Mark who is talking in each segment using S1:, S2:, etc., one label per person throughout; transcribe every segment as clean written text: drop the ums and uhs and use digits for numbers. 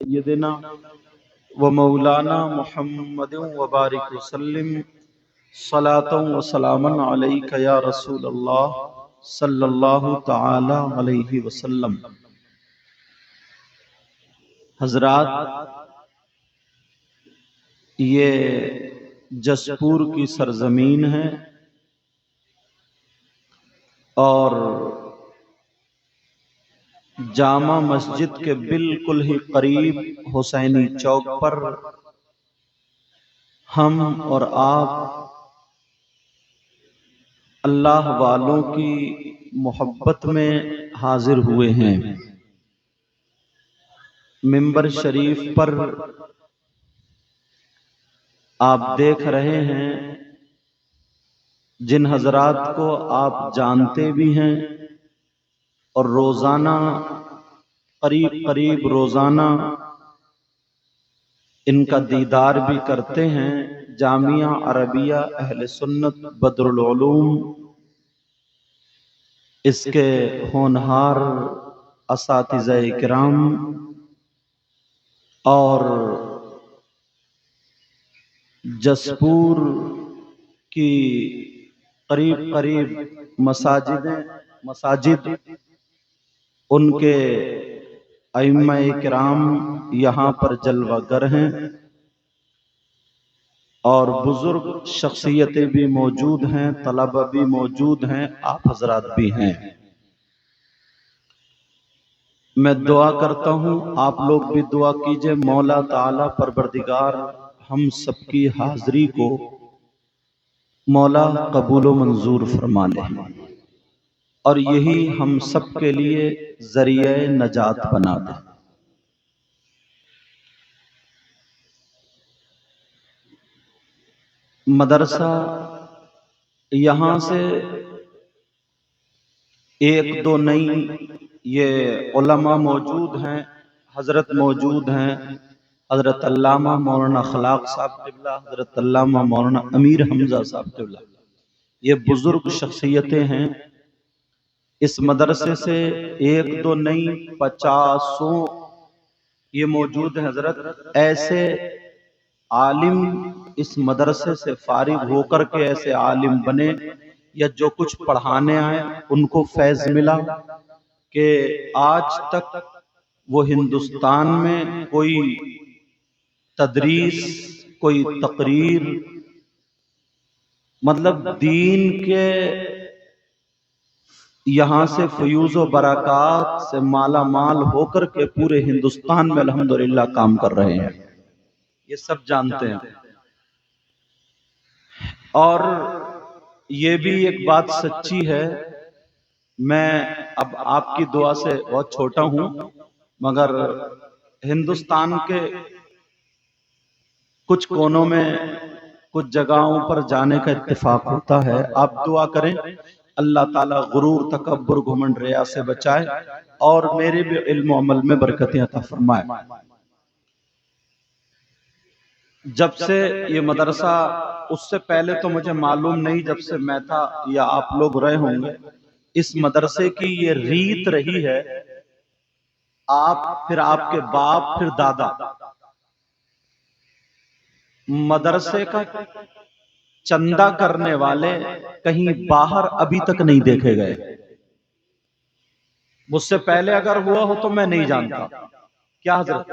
S1: سیدنا و مولانا محمد وبارک وسلم صلاۃ و سلاما علیک یا رسول اللہ صلی اللہ تعالی علیہ وسلم۔ حضرات، یہ جسپور کی سرزمین ہے اور جامع مسجد کے بالکل ہی قریب حسینی چوک پر ہم اور آپ اللہ والوں کی محبت میں حاضر ہوئے ہیں۔ منبر شریف پر آپ دیکھ رہے ہیں جن حضرات کو آپ جانتے بھی ہیں اور روزانہ قریب روزانہ ان کا دیدار بھی کرتے ہیں۔ جامعہ عربیہ اہل سنت بدر العلوم، اس کے ہونہار اساتذہ کرام اور جسپور کی قریب مساجد ان کے ائمہ کرام یہاں پر جلوہ گر ہیں اور بزرگ شخصیتیں بھی موجود ہیں، طلبہ بھی موجود ہیں، آپ حضرات بھی ہیں۔ میں دعا کرتا ہوں آپ لوگ بھی دعا کیجئے، مولا تعالی پروردگار ہم سب کی حاضری کو مولا قبول و منظور فرما لے اور یہی ہم سب کے لیے ذریعہ نجات بنا دے۔ مدرسہ یہاں سے ایک دو نہیں، یہ علماء موجود ہیں، حضرت موجود ہیں، حضرت علامہ مولانا اخلاق صاحب قبلہ، حضرت علامہ مولانا امیر حمزہ صاحب قبلہ، یہ بزرگ شخصیتیں ہیں۔ اس مدرسے سے ایک دو نہیں 50 یہ موجود ہیں حضرت۔ ایسے عالم اس مدرسے سے فارغ ہو کر کے ایسے عالم بنے یا جو کچھ پڑھانے آئے ان کو فیض ملا کہ آج تک وہ ہندوستان میں کوئی تدریس، کوئی تقریر، مطلب دین کے یہاں سے فیوز و برکات سے مالا مال ہو کر کے پورے ہندوستان میں الحمدللہ کام کر رہے ہیں، یہ سب جانتے ہیں۔ اور یہ بھی ایک بات سچی ہے، میں اب آپ کی دعا سے بہت چھوٹا ہوں مگر ہندوستان کے کچھ کونوں میں کچھ جگہوں پر جانے کا اتفاق ہوتا ہے۔ آپ دعا کریں اللہ تعالیٰ غرور، تکبر، گھمنڈ، ریا سے بچائے اور میرے بھی علم و عمل میں برکتیں عطا فرمائے۔ جب سے یہ مدرسہ، اس سے پہلے تو مجھے معلوم نہیں، جب سے میں تھا یا آپ لوگ رہے ہوں گے، اس مدرسے کی یہ ریت رہی ہے، آپ پھر آپ کے باپ پھر دادا مدرسے کا چندہ کرنے والے کہیں باہر ابھی تک نہیں دیکھے گئے۔ مجھ سے پہلے اگر ہوا ہو تو میں نہیں جانتا، کیا حضرت؟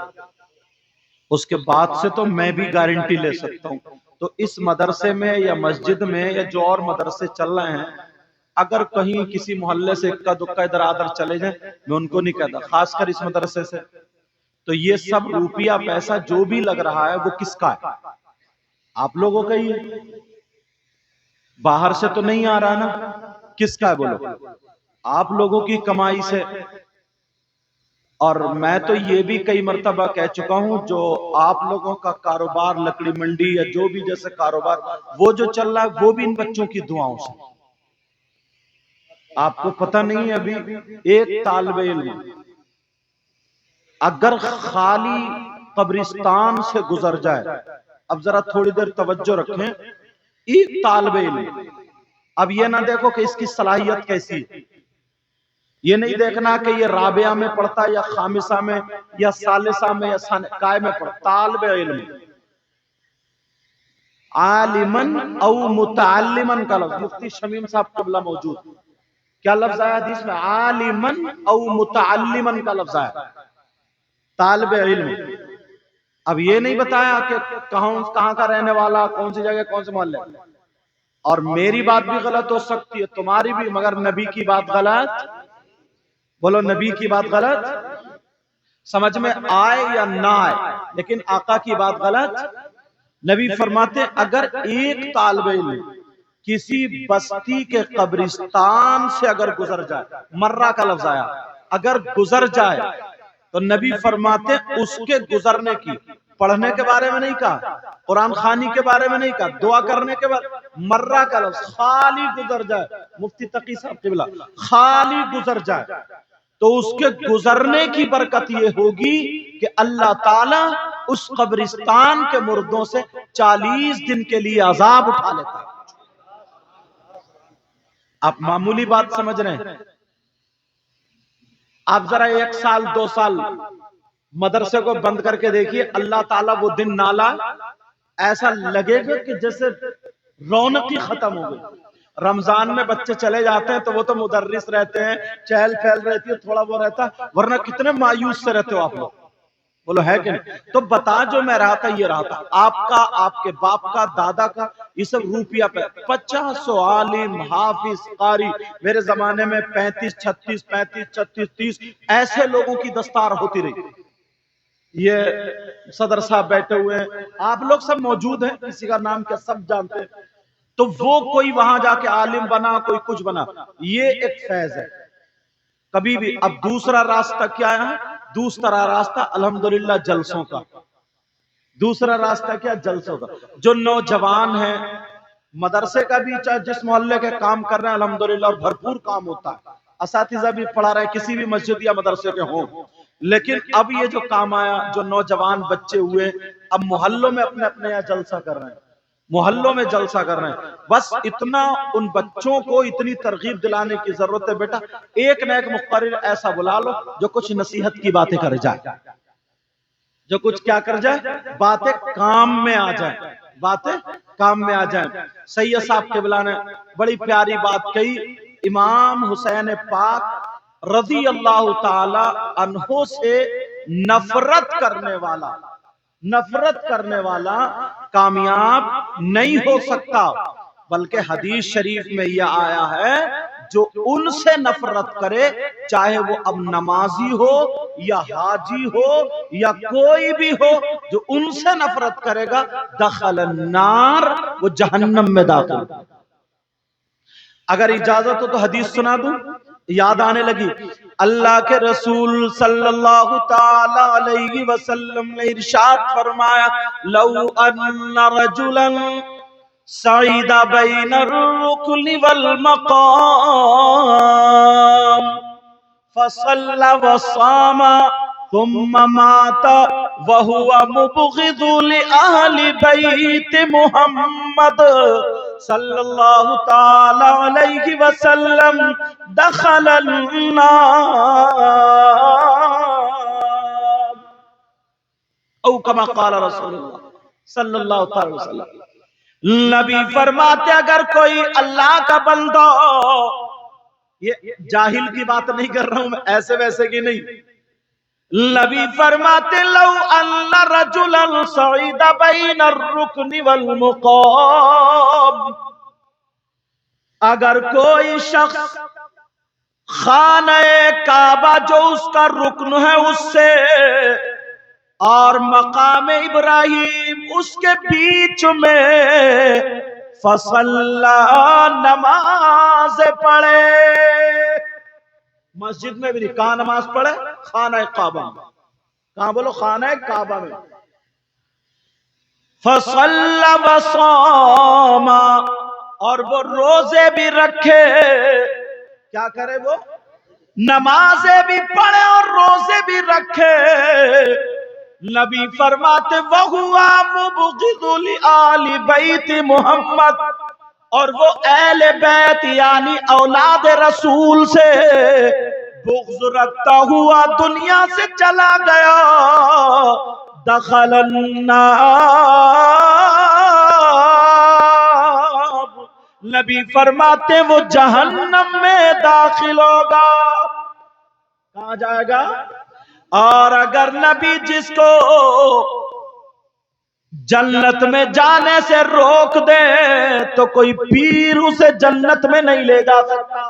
S1: اس کے بعد سے تو میں بھی گارنٹی لے سکتا ہوں۔ تو اس مدرسے میں یا مسجد میں یا جو اور مدرسے چل رہے ہیں، اگر کہیں کسی محلے سے اکا دکا ادھر آدھر چلے جائیں، میں ان کو نہیں کہتا، خاص کر اس مدرسے سے۔ تو یہ سب روپیہ پیسہ جو بھی لگ رہا ہے وہ کس کا ہے؟ آپ لوگوں کا ہی ہے، باہر سے تو نہیں آ رہا نا، کس کا ہے بولو؟ آپ لوگوں کی کمائی سے۔ اور میں تو یہ بھی کئی مرتبہ کہہ چکا ہوں، جو آپ لوگوں کا کاروبار لکڑی منڈی یا جو بھی جیسے کاروبار وہ جو چل رہا ہے وہ بھی ان بچوں کی دعاؤں سے۔ آپ کو پتہ نہیں ہے، ابھی ایک طالب علم اگر خالی قبرستان سے گزر جائے، اب ذرا تھوڑی دیر توجہ رکھیں، ایک طالب علم، اب یہ نہ دیکھو کہ اس کی صلاحیت کیسی ہے، یہ نہیں دیکھنا کہ یہ رابعہ میں پڑھتا ہے یا خامسہ میں یا ثالثہ میں یا کائے میں پڑھتا. طالب علم عالمن او متعلمن کا لفظ، مفتی شمیم صاحب قبلہ موجود. کیا لفظ آیا حدیث میں؟ عالمن او متعلمن کا لفظ آیا، طالب علم. اب یہ نہیں بتایا کہ کہاں کا رہنے والا، کون سی جگہ، کون سے محلے. اور میری بات بھی غلط ہو سکتی ہے، تمہاری بھی، مگر نبی کی بات غلط. بولو نبی کی بات غلط، سمجھ میں آئے یا نہ آئے، لیکن آقا کی بات غلط. نبی فرماتے ہیں اگر ایک طالب علم کسی بستی کے قبرستان سے اگر گزر جائے، مرہ کا لفظ آیا، اگر گزر جائے تو نبی فرماتے ہیں اس کے گزرنے کی، پڑھنے کے بارے میں نہیں کہا، قرآن خوانی کے بارے میں نہیں کہا، دعا کرنے کے بارے، مرہ کا لفظ، خالی گزر جائے. مفتی تقی صاحب قبلہ، خالی گزر جائے تو اس کے گزرنے کی برکت یہ ہوگی کہ اللہ تعالیٰ اس قبرستان کے مردوں سے 40 دن کے لیے عذاب اٹھا لیتا ہے. آپ معمولی بات سمجھ رہے ہیں؟ آپ ذرا 1 سال 2 سال مدرسے کو بند کر کے دیکھیے، اللہ تعالیٰ وہ دن نالا ایسا لگے گا کہ جیسے رونق ہی ختم ہو گئی. رمضان میں بچے چلے جاتے ہیں تو وہ تو مدرس رہتے ہیں، چہل پھیل رہتی ہے، تھوڑا وہ رہتا، ورنہ کتنے مایوس سے رہتے ہو آپ لوگ. بولو ہے کہ نہیں؟ تو بتا جو میں رہا تھا یہ رہا تھا، آپ کا، آپ کے باپ کا، دادا کا، یہ سب روپیہ پہ 50 عالم، حافظ، قاری. میرے زمانے میں 35 36 35 36 30 ایسے لوگوں کی دستار ہوتی رہی. یہ صدر صاحب بیٹھے ہوئے ہیں، آپ لوگ سب موجود ہیں، کسی کا نام کیا سب جانتے ہیں. تو وہ کوئی وہاں جا کے عالم بنا، کوئی کچھ بنا، یہ ایک فیض ہے کبھی بھی. اب دوسرا راستہ کیا ہے؟ دوسرا راستہ الحمدللہ جلسوں کا. دوسرا راستہ کیا؟ جلسوں کا. جو نوجوان ہیں مدرسے کا بھی، چاہے جس محلے کے کام کر رہے ہیں الحمدللہ، اور بھرپور کام ہوتا ہے، اساتذہ بھی پڑھا رہے ہیں کسی بھی مسجد یا مدرسے کے ہوں. لیکن اب یہ جو کام آیا، جو نوجوان بچے ہوئے اب محلوں میں اپنے اپنے یہاں جلسہ کر رہے ہیں، محلوں میں جلسہ کر رہے ہیں. بس اتنا ان بچوں کو اتنی ترغیب دلانے کی ضرورت ہے، بیٹا ایک نہ ایک مقرر ایسا بلا لو جو کچھ نصیحت کی باتیں کر جائے، جو کچھ کیا کر جائے، باتیں کام میں آ جائیں، باتیں کام میں آ جائیں. سید صاحب قبلہ نے بڑی پیاری بات کہی. امام حسین پاک رضی اللہ تعالی عنہ سے نفرت کرنے والا کامیاب نہیں ہو سکتا، بلکہ حدیث شریف میں یہ آیا ہے جو ان سے نفرت کرے، چاہے وہ اب نمازی ہو یا حاجی ہو یا کوئی بھی ہو، جو ان سے نفرت کرے گا دخل النار، وہ جہنم میں داخل. اگر اجازت ہو تو حدیث سنا دوں، یاد آنے لگی. اللہ کے رسول صلی اللہ تعالی علیہ وسلم نے ارشاد فرمایا لو ان رجلا سعید بین الرکن والمقام فصل وصام ثم مات وهو مبغض لأہل بیت محمد صلی اللہ تعالی علیہ وسلم دخل النار، او کما قال رسول اللہ صلی اللہ تعالی وسلم. نبی فرماتے اگر کوئی اللہ کا بندہ، یہ جاہل کی بات نہیں کر رہا ہوں میں، ایسے ویسے کی نہیں. نبی فرماتے لو ان رجلا صعید بین الرکن والمقام، اگر کوئی شخص خانہ کعبہ جو اس کا رکن ہے اس سے اور مقام ابراہیم اس کے بیچ میں فصلا، نماز پڑھے، مسجد میں بھی نہیں، کہاں نماز پڑھے؟ خانہ کعبہ میں. کہاں بولو؟ خانہ کعبہ میں. فصلا وصام، اور وہ روزے بھی رکھے. کیا کرے وہ؟ نمازیں بھی پڑھے اور روزے بھی رکھے. نبی فرماتے وَهُوَ مُبْغِضُ لِآلِ بَيْتِ محمد، اور وہ اہل بیت یعنی اولاد رسول سے بغض رکھتا ہوا دنیا سے چلا گیا، دخل النار، نبی فرماتے وہ جہنم میں داخل ہوگا۔ کہاں جائے گا؟ اور اگر نبی جس کو جنت میں جانے سے روک دے تو کوئی پیر اسے جنت میں نہیں لے جا سکتا۔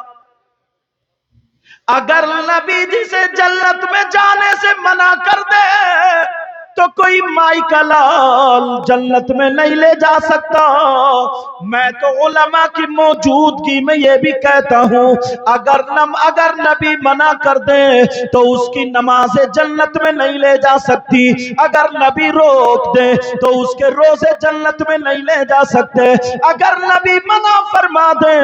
S1: اگر نبی جسے جنت میں جانے سے منع کر دے تو کوئی مائی کا لال جنت میں نہیں لے جا سکتا۔ میں تو علماء کی موجودگی میں یہ بھی کہتا ہوں، اگر نبی منع کر دے تو اس کی نماز جنت میں نہیں لے جا سکتی، اگر نبی روک دے تو اس کے روزے جنت میں نہیں لے جا سکتے، اگر نبی منع فرما دے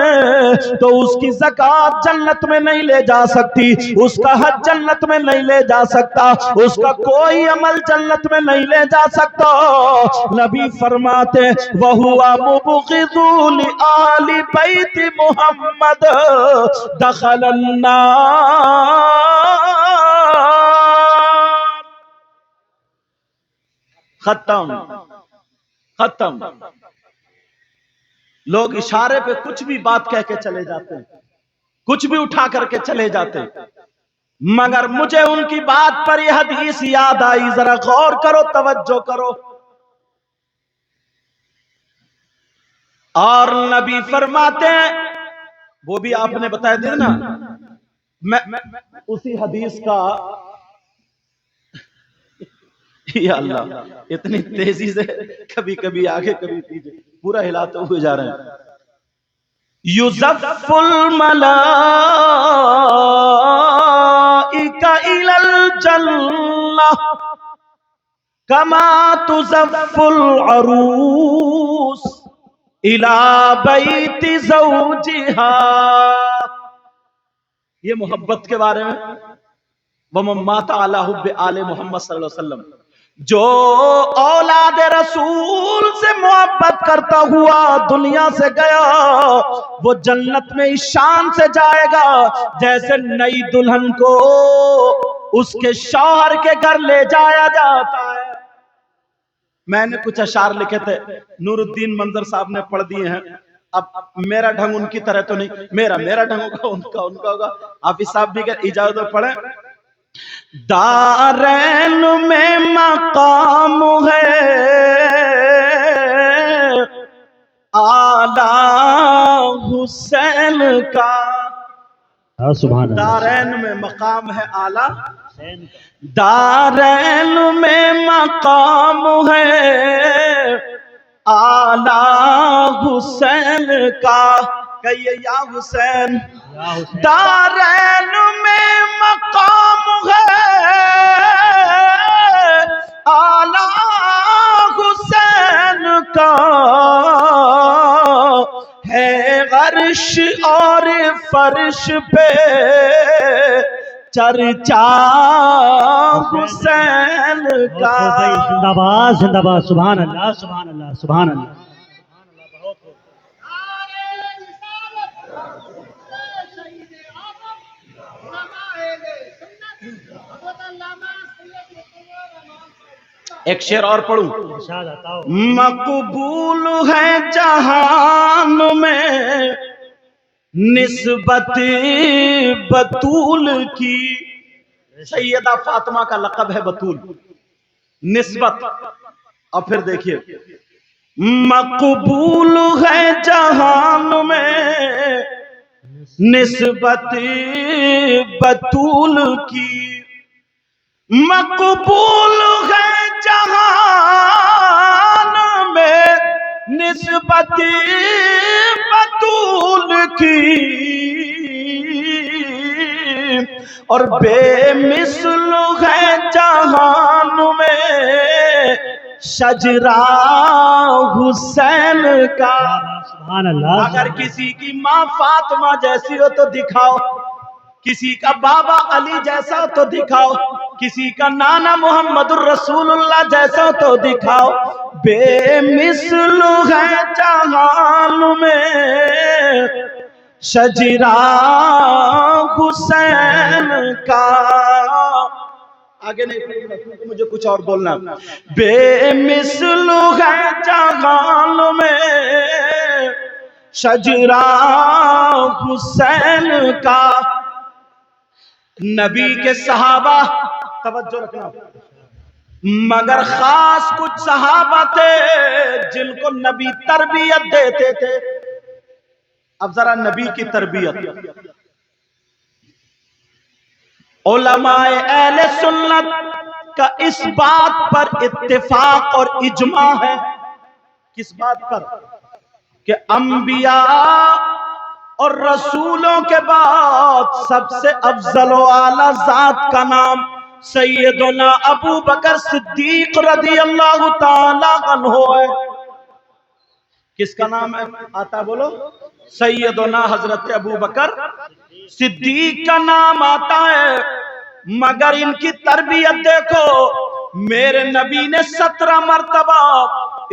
S1: تو اس کی زکوٰۃ جنت میں نہیں لے جا سکتی، اس کا حج جنت میں نہیں لے جا سکتا، اس کا کوئی عمل جنت میں نہیں لے جا سکتا۔ نبی فرماتے وَهُوَ مُبْغِضٌ لِآلِ بَيْتِ محمد دخل النار۔ ختم۔ لوگ اشارے پہ کچھ بھی بات کہہ کے چلے جاتے ہیں، کچھ بھی اٹھا کر کے چلے جاتے ہیں، مگر مجھے ان کی بات پر یہ حدیث یاد آئی، ذرا غور کرو، توجہ کرو۔ اور نبی فرماتے ہیں، وہ بھی آپ نے بتایا دیا نا، میں اسی حدیث کا، یا اللہ اتنی تیزی سے کبھی کبھی آگے کبھی پیچھے پورا ہلاتے ہوئے جا رہے ہیں۔ یُزَفُّ الْمَلَائِکَ إِلَى الْجَنَّةِ كَمَا تُزَفُّ الْعَرُوسُ إِلَى بَيْتِ زَوْجِهَا۔ یہ محبت کے بارے میں، وَمَن مَاتَ عَلَى حُبِّ آلِ محمد صلی اللہ علیہ وسلم، جو اولاد رسول سے محبت کرتا ہوا دنیا سے گیا وہ جنت میں اس شان سے جائے گا جیسے نئی دلہن کو اس کے شوہر کے گھر لے جایا جاتا ہے۔ میں نے کچھ اشعار لکھے تھے، نور الدین منظر صاحب نے پڑھ دیے ہیں، اب میرا ڈھنگ ان کی طرح تو نہیں، میرا ڈھنگ ہوگا، ان کا ہوگا، حافظ صاحب بھی اجازت پڑھیں۔ دارین میں مقام ہے اعلیٰ حسین کا، دارین میں مقام ہے اعلیٰ، دارین میں مقام ہے اعلیٰ حسین کا، کہیے یا حسین، دارین میں مقام ہے اعلیٰ حسین کا، ہے عرش اور فرش پہ چرچا حسین کا۔
S2: زندہ باد زندہ باد، سبحان اللہ سبحان اللہ سبحان اللہ۔
S1: ایک شعر اور پڑھوں، مقبول ہے جہان میں نسبت بطول کی، سیدہ فاطمہ کا لقب ہے بطول، نسبت، اور پھر دیکھیے مقبول ہے جہان میں نسبت بطول کی، مقبول ہے جہان میں نسبت بطول کی، اور بے مثل ہے جہان میں شجرہ حسین کا۔
S2: سبحان اللہ۔
S1: اگر کسی کی ماں فاطمہ جیسی ہو تو دکھاؤ، کسی کا بابا علی جیسا ہو تو دکھاؤ، کسی کا نانا محمد الرسول اللہ جیسا ہو تو دکھاؤ، بے مثل ہے جہان میں شجرا حسین کا، آگے نہیں پڑھوں گا کیونکہ مجھے کچھ اور بولنا ہے۔ بے مثل ہے جہان میں شجرا حسین کا، نبی کے صحابہ، توجہ رکھنا، مگر خاص کچھ صحابہ تھے جن کو نبی تربیت دیتے تھے۔ اب ذرا نبی کی تربیت، علماء اہل سنت کا اس بات پر اتفاق اور اجماع ہے، کس بات پر؟ کہ انبیاء اور رسولوں کے بعد سب سے افضل و اعلیٰ ذات کا نام سیدنا ابو بکر صدیق رضی اللہ تعالی عنہ ہے۔ کس کا نام ہے آتا بولو؟ سیدنا حضرت ابو بکر صدیق کا نام آتا ہے، مگر ان کی تربیت دیکھو، میرے نبی نے 17 مرتبہ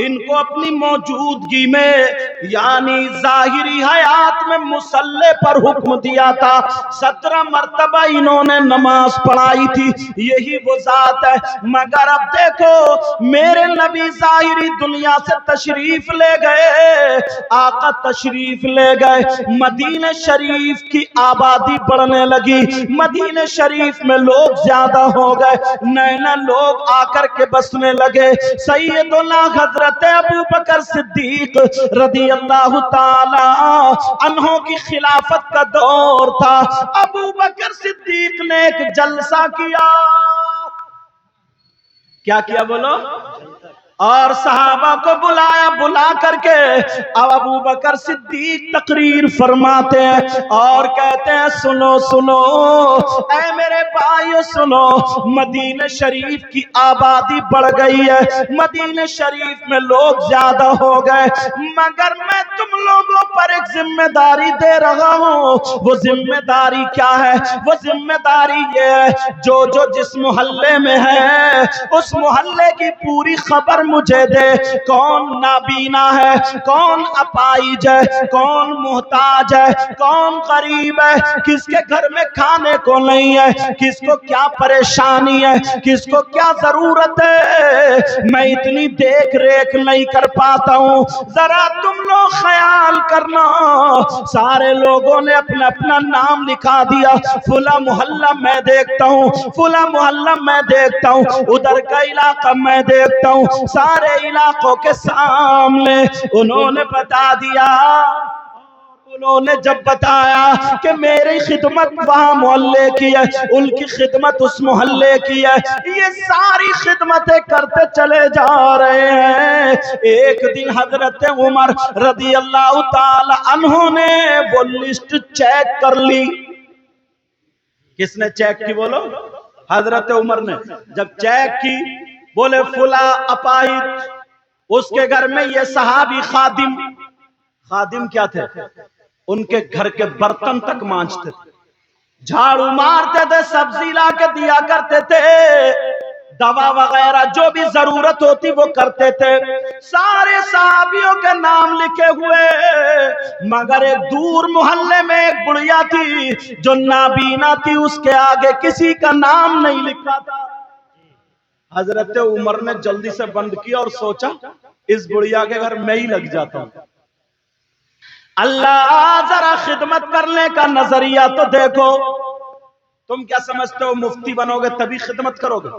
S1: ان کو اپنی موجودگی میں یعنی ظاہری حیات میں مصلی پر حکم دیا تھا، 17 مرتبہ انہوں نے نماز پڑھائی تھی، یہی وہ ذات ہے۔ مگر اب دیکھو میرے نبی ظاہری دنیا سے تشریف لے گئے، آقا تشریف لے گئے، مدینہ شریف کی آبادی بڑھنے لگی، مدینہ شریف میں لوگ زیادہ ہو گئے، نئے نئے لوگ آ کر کے بسنے لگے۔ سیدنا حضرت ابو بکر صدیق رضی اللہ تعالی عنہ کی خلافت کا دور تھا۔ ابو بکر صدیق نے ایک جلسہ کیا کیا بولو؟ اور صحابہ کو بلایا، بلا کر کے اب ابو بکر صدیق تقریر فرماتے ہیں اور کہتے ہیں سنو سنو اے میرے بھائیو سنو، مدینہ شریف کی آبادی بڑھ گئی ہے، مدینہ شریف میں لوگ زیادہ ہو گئے، مگر میں تم لوگوں پر ایک ذمہ داری دے رہا ہوں۔ وہ ذمہ داری کیا ہے؟ وہ ذمہ داری یہ ہے جو جس محلے میں ہے اس محلے کی پوری خبر مجھے دے، کون نابینا ہے، کون اپائج ہے، کون محتاج ہے، کون غریب ہے، کس کے گھر میں کھانے کو نہیں ہے، کس کو کیا پریشانی ہے، کس کو کیا ضرورت ہے، میں اتنی دیکھ ریکھ نہیں کر پاتا ہوں، ذرا تم لوگ خیال کرنا۔ سارے لوگوں نے اپنا اپنا نام لکھا دیا، فلاں محلہ میں دیکھتا ہوں، فلاں محلہ میں دیکھتا ہوں، ادھر کا علاقہ میں دیکھتا ہوں، سارے علاقوں کے سامنے انہوں نے بتا دیا۔ انہوں نے جب بتایا کہ میری خدمت وہاں محلے کی ہے، ان کی خدمت اس محلے کی ہے، یہ ساری خدمتیں کرتے چلے جا رہے ہیں، ایک دن حضرت عمر رضی اللہ تعالی عنہ نے وہ لسٹ چیک کر لی۔ کس نے چیک کی بولو؟ حضرت عمر نے جب چیک کی، بولے فلاں اپاہج، اس کے گھر میں یہ صحابی خادم، خادم کیا تھے؟ ان کے گھر کے برتن تک مانجتے تھے، جھاڑو مارتے تھے، سبزی لا کے دیا کرتے تھے، دوا وغیرہ جو بھی ضرورت ہوتی وہ کرتے تھے، سارے صحابیوں کے نام لکھے ہوئے، مگر ایک دور محلے میں ایک بڑھیا تھی جو نابینا تھی، اس کے آگے کسی کا نام نہیں لکھا تھا۔ حضرت عمر نے جلدی سے بند کیا اور سوچا اس بڑھیا کے گھر میں ہی لگ جاتا ہوں۔ اللہ ذرا خدمت کرنے کا نظریہ تو دیکھو، تم کیا سمجھتے ہو مفتی بنو گے تبھی خدمت کرو گے؟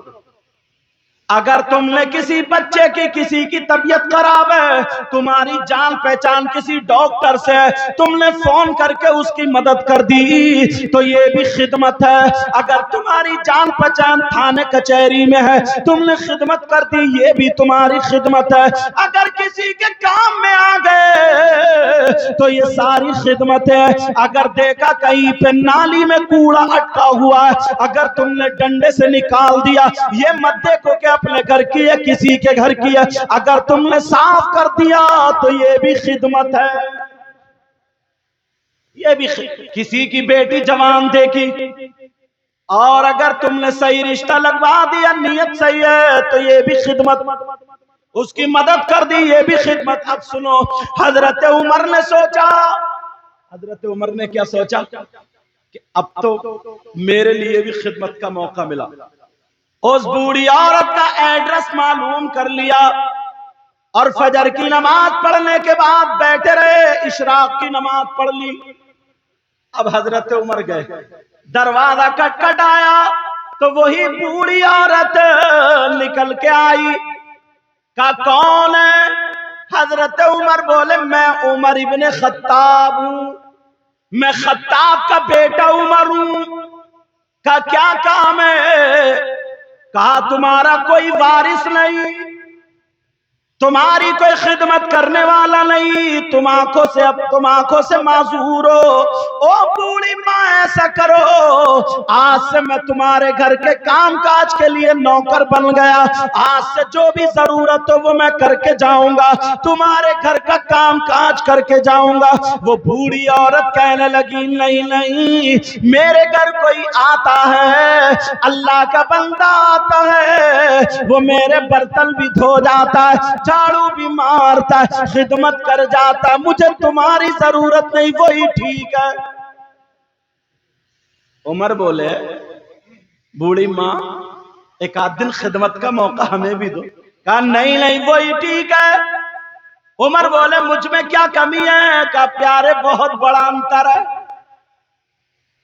S1: اگر تم نے کسی بچے کی کسی کی طبیعت خراب ہے، تمہاری جان پہچان کسی ڈاکٹر سے، تم نے فون کر کے اس کی مدد کر دی تو یہ بھی خدمت ہے۔ اگر تمہاری جان پہچان تھانے کچہری میں ہے، تم نے خدمت کر دی، یہ بھی تمہاری خدمت ہے۔ اگر کسی کے کام میں آ گئے تو یہ ساری خدمت ہے۔ اگر دیکھا کہیں پہ نالی میں کوڑا اٹکا ہوا ہے، اگر تم نے ڈنڈے سے نکال دیا، یہ مت دیکھو کہ اپنے گھر کی ہے کسی کے گھر کی ہے، اگر تم نے صاف کر دیا تو یہ بھی خدمت ہے۔ یہ بھی کسی کی بیٹی جوان دیکھی اور اگر تم نے صحیح رشتہ لگوا دیا، نیت صحیح ہے تو یہ بھی خدمت، اس کی مدد کر دی، یہ بھی خدمت۔ اب سنو، حضرت عمر نے سوچا حضرت عمر نے کیا سوچا کہ اب تو میرے لیے بھی خدمت کا موقع ملا. اس بوڑھی عورت کا ایڈریس معلوم کر لیا اور فجر کی نماز پڑھنے کے بعد بیٹھے رہے. اشراق کی نماز پڑھ لی. اب حضرت عمر گئے, دروازہ کٹ آیا تو وہی بوڑھی عورت نکل کے آئی. کہا کون ہے؟ حضرت عمر بولے میں عمر ابن خطاب ہوں, میں خطاب کا بیٹا عمر ہوں. کہا کیا کام ہے؟ کہا تمہارا کوئی وارث نہیں, تمہاری کوئی خدمت کرنے والا نہیں, تم آنکھوں سے معذور ہو. او بوڑھی ماں ایسا کرو, آج سے میں تمہارے گھر کے کام کاج کے لیے نوکر بن گیا. آج سے جو بھی ضرورت ہو وہ میں کر کے جاؤں گا, تمہارے گھر کا کام کاج کر کے جاؤں گا. وہ بوڑھی عورت کہنے لگی نہیں نہیں, میرے گھر کوئی آتا ہے, اللہ کا بندہ آتا ہے, وہ میرے برتن بھی دھو جاتا ہے, جھاڑو بھی مارتا ہے, خدمت کر جاتا ہے, مجھے تمہاری ضرورت نہیں, وہی ٹھیک ہے. عمر بولے بوڑھی ماں ایک آدھ دن خدمت کا موقع ہمیں بھی دو. کہا نہیں نہیں وہی ٹھیک ہے. عمر بولے مجھ میں کیا کمی ہے؟ کہا پیارے بہت بڑا انتر ہے.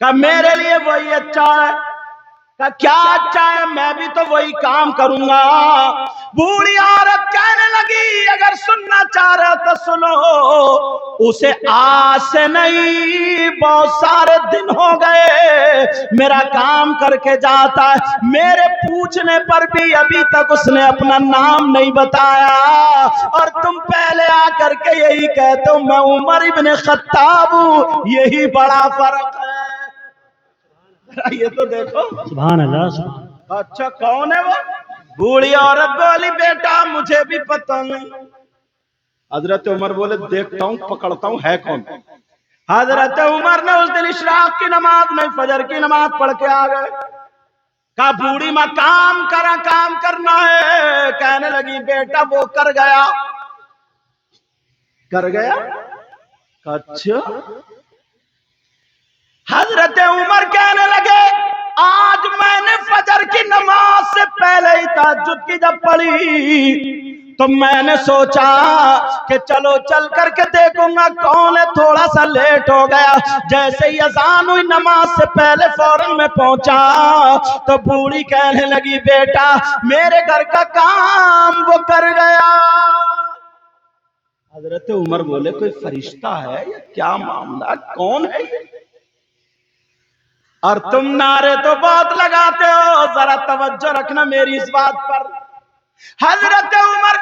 S1: کہا میرے لیے وہی اچھا ہے. کہا کیا اچھا ہے؟ میں بھی تو وہی کام کروں گا. بوڑھی عورت کہنے لگی اگر سننا چاہ رہے تو سنو, اسے آج سے نہیں بہت سارے دن ہو گئے میرا کام کر کے جاتا ہے, میرے پوچھنے پر بھی ابھی تک اس نے اپنا نام نہیں بتایا, اور تم پہلے آ کر کے یہی کہتے ہو میں عمر ابن خطاب ہوں, یہی بڑا فرق ہے. یہ تو دیکھو.
S2: سبحان اللہ سبحان.
S1: اچھا کون ہے وہ؟ بوڑھی عورت بولی بیٹا مجھے بھی پتہ نہیں. حضرت عمر بولے دیکھتا ہوں پکڑتا ہوں ہے کون. حضرت عمر نے اس دن اشراق کی نماز نہیں فجر کی نماز پڑھ کے آ گئے. کہا بوڑھی ماں کام کرنا ہے. کہنے لگی بیٹا وہ کر گیا. اچھا. حضرت عمر کہنے لگے آج میں نے فجر کی نماز سے پہلے ہی تہجد کی جب پڑھی تو میں نے سوچا کہ چلو چل کر کے دیکھوں گا کون ہے, تھوڑا سا لیٹ ہو گیا. جیسے ہی اذان ہوئی نماز سے پہلے فوراً میں پہنچا تو بوڑھی کہنے لگی بیٹا میرے گھر کا کام وہ کر گیا. حضرت عمر بولے کوئی فرشتہ ہے یا کیا معاملہ, کون ہے؟ اور تم نعرے تو بہت لگاتے ہو, ذرا توجہ رکھنا میری اس بات پر. حضرت عمر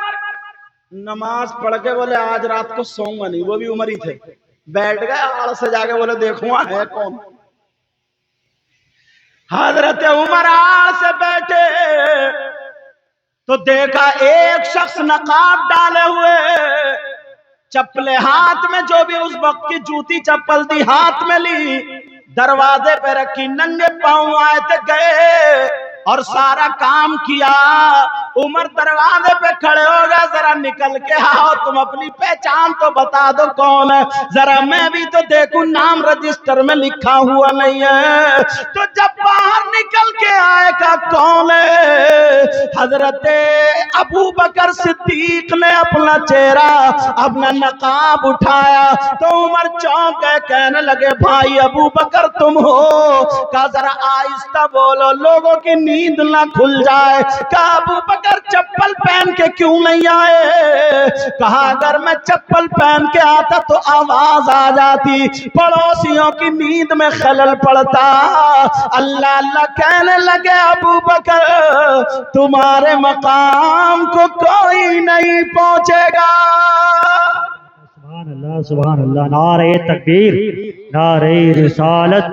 S1: نماز پڑھ کے بولے آج رات کو سوؤں گا نہیں, وہ بھی عمر ہی تھے. بیٹھ گئے آڑ سے جا کے بولے دیکھوں ہے کون. حضرت عمر آڑ سے بیٹھے تو دیکھا ایک شخص نقاب ڈالے ہوئے, چپلے ہاتھ میں, جو بھی اس وقت کی جوتی چپل تھی ہاتھ میں لی, دروازے پہ رکھی, ننگے پاؤں آئے تھے, گئے اور سارا کام کیا. عمر دروازے پہ کھڑے ہو گئے ذرا نکل کے آؤ, تم اپنی پہچان تو بتا دو کون ہے, ذرا میں بھی تو دیکھوں, نام رجسٹر میں لکھا ہوا نہیں ہے. تو جب باہر نکل کے آئے کہا کون ہے؟ حضرت ابو بکر صدیق نے اپنا چہرہ اپنا نقاب اٹھایا تو عمر چونک گئے, کہنے لگے بھائی ابو بکر تم ہو؟ کہا ذرا آہستہ بولو لوگوں کی نیند نہ کھل جائے. کہا ابو بکر چپل پہن کے کیوں نہیں آئے؟ کہا اگر میں چپل پہن کے آتا تو آواز آ جاتی, پڑوسیوں کی نیند میں خلل پڑتا. اللہ اللہ کہنے لگے ابو بکر تمہارے مقام کو کوئی نہیں پہنچے گا.
S2: سبحان اللہ سبحان اللہ. نعرہ تکبیر, نعرہ رسالت,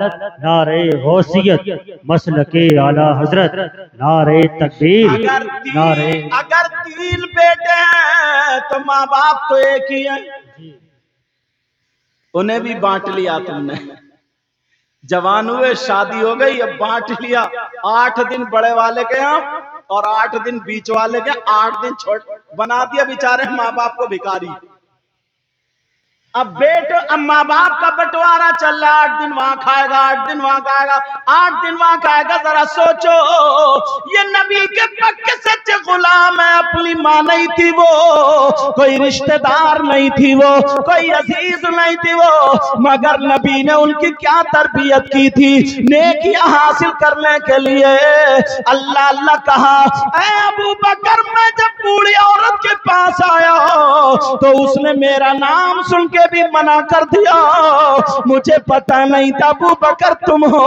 S2: نعرہ غوثیت, مسلک اعلی حضرت, نعرہ تکبیر.
S1: اگر تین بیٹے ہیں تو ماں باپ تو ایک ہی ہیں, انہیں بھی بانٹ لیا تم نے. جوان ہوئے شادی ہو گئی, اب بانٹ لیا. 8 دن بڑے والے کے ہاں اور 8 دن بیچ والے کے, 8 دن چھوٹ بنا دیا بیچارے ماں باپ کو بھکاری. اب اما باپ کا بٹوارا چل رہا ہے، 8 دن وہاں کھائے گا، 8 دن وہاں کھائے گا، 8 دن وہاں کھائے گا. ذرا سوچو، یہ نبی کے پکے سچے غلام ہے. اپنی ماں نہیں تھی وہ، کوئی رشتہ دار نہیں تھی وہ، کوئی عزیز نہیں تھی وہ، مگر نبی نے ان کی کیا تربیت کی تھی. نیکیاں حاصل کرنے کے لیے اللہ اللہ کہا. اے ابو بکر، میں جب بوڑھی عورت کے پاس آیا تو اس نے میرا نام سن کے بھی منع کر دیا. مجھے پتہ نہیں تھا ابو بکر تم ہو.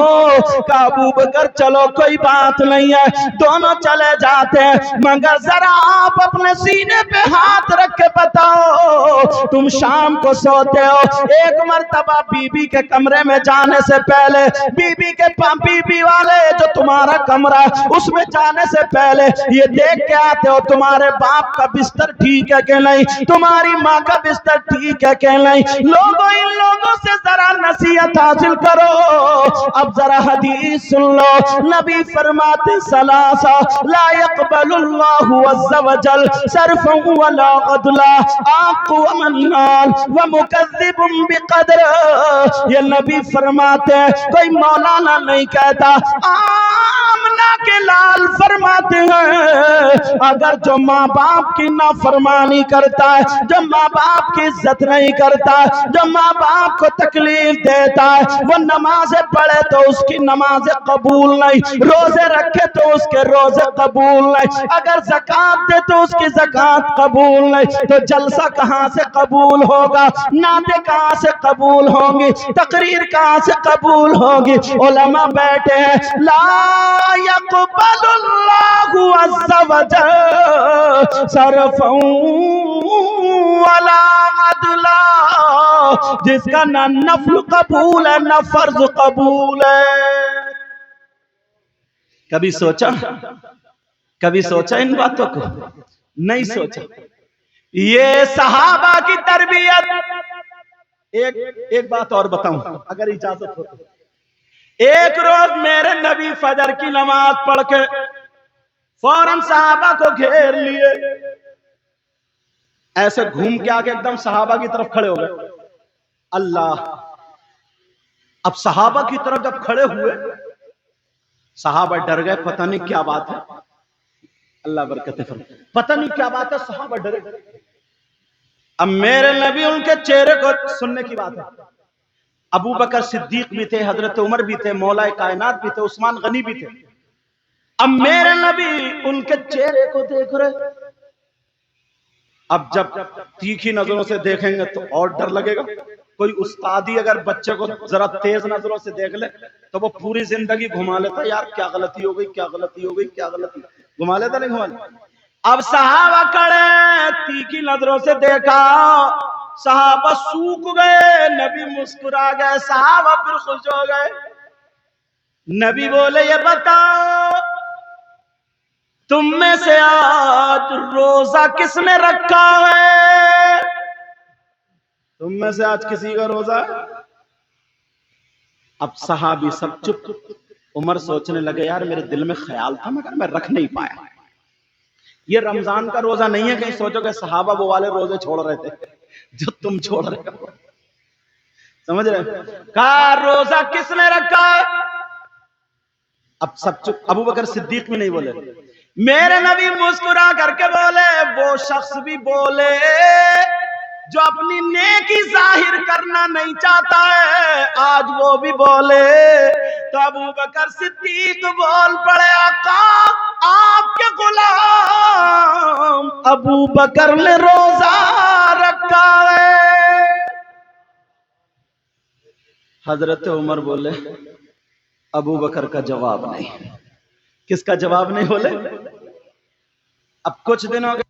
S1: کہا ابو بکر چلو کوئی بات نہیں ہے، دونوں چلے جاتے ہیں، مگر ذرا آپ اپنے سینے پہ ہاتھ رکھ کے بتاؤ تم شام کو سوتے ہو. ایک مرتبہ بی بی کے کمرے میں جانے سے پہلے، بی بی والے جو تمہارا کمرہ ہے اس میں جانے سے پہلے یہ دیکھ کے آتے ہو تمہارے باپ کا بستر ٹھیک ہے کہ نہیں، تمہاری ماں کا بستر ٹھیک ہے کہ نہیں. لوگوں ان لوگوں سے ذرا نصیحت حاصل کرو. اب ذرا حدیث سن لو. نبی فرماتے ثلاثہ لا يقبل اللہ عز وجل صرفا ولا عدلا، عاق ومنان ومکذب بقدر. یہ نبی فرماتے ہیں، کوئی مولانا نہیں کہتا، آمنہ کے لال فرماتے ہیں اگر جو ماں باپ کی نافرمانی کرتا ہے، جو ماں باپ کی عزت نہیں کرتا، جو ماں باپ کو تکلیف دیتا ہے، وہ نمازیں پڑھے تو اس کی نمازیں قبول نہیں، روزے رکھے تو اس کے روزے قبول نہیں، اگر زکوٰۃ دے تو اس کی زکوٰۃ قبول نہیں، تو جلسہ کہاں سے قبول ہوگا، نعتیں کہاں سے قبول ہوں گی، تقریر کہاں سے قبول ہوگی. علماء بیٹھے ہیں، لا يقبل اللہ عز وجل صرفا ولا عدلا. جس کا نہ نفل قبول ہے نہ فرض قبول ہے. کبھی سوچا ان باتوں کو؟ نہیں سوچا. یہ صحابہ کی تربیت. ایک بات اور بتاؤں اگر اجازت ہو. ایک روز میرے نبی فجر کی نماز پڑھ کے فوراً صحابہ کو گھیر لیے، ایسے گھوم کے آگے ایک دم صحابہ کی طرف کھڑے ہو گئے. اللہ، اب صحابہ کی طرف جب کھڑے ہوئے صحابہ ڈر گئے، پتہ نہیں کیا بات ہے. اللہ برکت فرمائے، پتہ نہیں کیا بات ہے، صحابہ ڈرے. اب میرے نبی ان کے چہرے کو سننے کی بات ہے. ابو بکر صدیق بھی تھے، حضرت عمر بھی تھے، مولا کائنات بھی تھے، عثمان غنی بھی تھے. اب میرے نبی ان کے چہرے کو دیکھ رہے. اب جب تیکھی نظروں سے دیکھیں گے تو اور ڈر لگے گا. کوئی استادی اگر بچے کو ذرا تیز نظروں سے دیکھ لے تو وہ پوری زندگی گھما لیتا، یار کیا غلطی ہو گئی، کیا غلطی ہو گئی، کیا غلطی، گھما لیتا نہیں گھما لیتا. اب صحابہ کڑے تیکھی نظروں سے دیکھا، صحابہ سوکھ گئے، نبی مسکرا گئے، صحابہ پھر خوش ہو گئے. نبی بولے یہ بتاؤ تم میں سے آج روزہ کس نے رکھا ہے؟ تم میں سے آج کسی کا روزہ ہے؟ اب صحابی سب چپ. عمر سوچنے لگے یار میرے دل میں خیال تھا مگر میں رکھ نہیں پایا. یہ رمضان کا روزہ نہیں ہے کہیں سوچو کہ صحابہ وہ والے روزے چھوڑ رہے تھے جو تم چھوڑ رہے ہو. سمجھ رہے؟ کہا روزہ کس نے رکھا ہے؟ اب سب چپ. ابو بکر صدیق بھی نہیں بولے. میرے نبی مسکرا کر کے بولے، وہ شخص بھی بولے جو اپنی نیکی ظاہر کرنا نہیں چاہتا ہے، آج وہ بھی بولے. تو ابو بکر صدیق بول پڑے، آقا آپ کے غلام ابو بکر نے روزہ رکھا ہے. حضرت عمر بولے ابو بکر کا جواب نہیں. کس کا جواب نہیں بولے؟ اب کچھ دن ہو گئے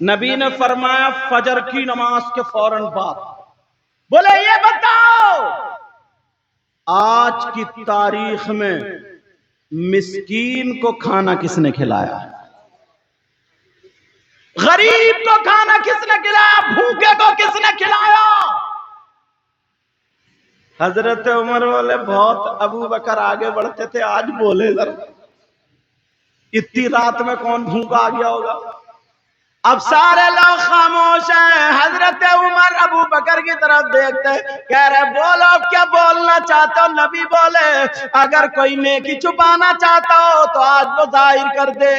S1: نبی نے فرمایا فجر کی نماز کے فوراً بعد، بولے یہ بتاؤ آج کی تاریخ میں مسکین کو کھانا کس نے کھلایا؟ غریب کو کھانا کس نے کھلایا؟ بھوکے کو کس نے کھلایا؟ حضرت عمر بولے بہت ابو بکر آگے بڑھتے تھے، آج بولے ذرا اتنی رات میں کون بھوکا آ گیا ہوگا؟ اب سارے لوگ خاموش ہیں. حضرت عمر ابو بکر کی طرف دیکھتے کہہ رہے بولو کیا بولنا چاہتے ہو؟ نبی بولے اگر کوئی نیکی چھپانا چاہتا ہو تو آج وہ ظاہر کر دے.